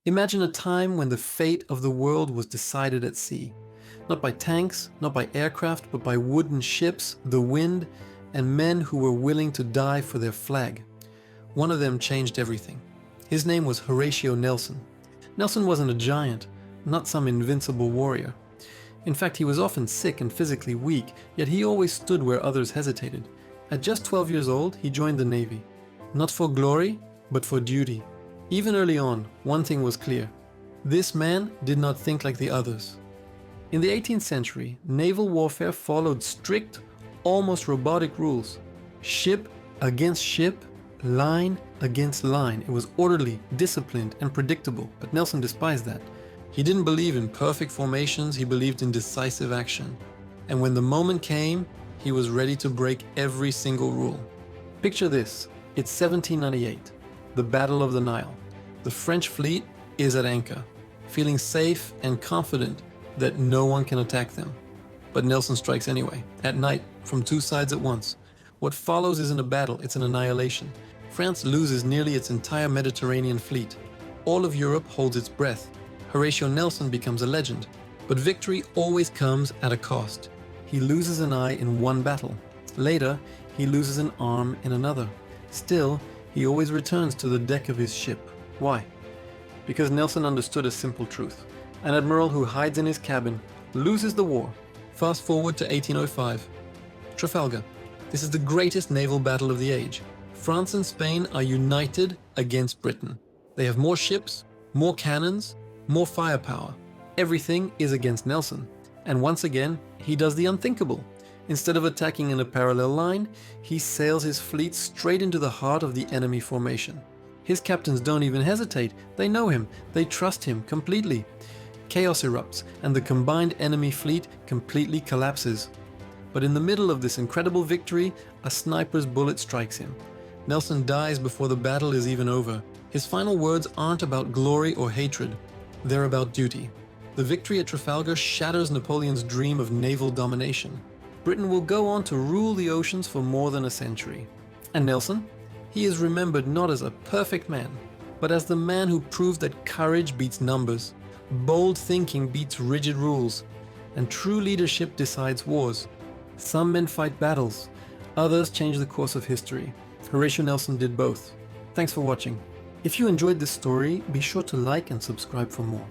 Imagine a time when the fate of the world was decided at sea. Not by tanks, not by aircraft, but by wooden ships, the wind, and men who were willing to die for their flag. One of them changed everything. His name was Horatio Nelson. Nelson wasn't a giant, not some invincible warrior. In fact, he was often sick and physically weak, yet he always stood where others hesitated. At just 12 years old, he joined the Navy. Not for glory, but for duty. Even early on, one thing was clear. This man did not think like the others. In the 18th century, naval warfare followed strict, almost robotic rules. Ship against ship, line against line. It was orderly, disciplined, and predictable, but Nelson despised that. He didn't believe in perfect formations, he believed in decisive action. And when the moment came, he was ready to break every single rule. Picture this, it's 1798, the Battle of the Nile. The French fleet is at anchor, feeling safe and confident that no one can attack them. But Nelson strikes anyway, at night, from two sides at once. What follows isn't a battle, it's an annihilation. France loses nearly its entire Mediterranean fleet. All of Europe holds its breath. Horatio Nelson becomes a legend. But victory always comes at a cost. He loses an eye in one battle. Later, he loses an arm in another. Still, he always returns to the deck of his ship. Why? Because Nelson understood a simple truth. An admiral who hides in his cabin loses the war. Fast forward to 1805. Trafalgar. This is the greatest naval battle of the age. France and Spain are united against Britain. They have more ships, more cannons, more firepower. Everything is against Nelson. And once again, he does the unthinkable. Instead of attacking in a parallel line, he sails his fleet straight into the heart of the enemy formation. His captains don't even hesitate. They know him. They trust him completely. Chaos erupts, and the combined enemy fleet completely collapses. But in the middle of this incredible victory, a sniper's bullet strikes him. Nelson dies before the battle is even over. His final words aren't about glory or hatred. They're about duty. The victory at Trafalgar shatters Napoleon's dream of naval domination. Britain will go on to rule the oceans for more than a century. And Nelson? He is remembered not as a perfect man, but as the man who proved that courage beats numbers, bold thinking beats rigid rules, and true leadership decides wars. Some men fight battles, others change the course of history. Horatio Nelson did both. Thanks for watching. If you enjoyed this story, be sure to like and subscribe for more.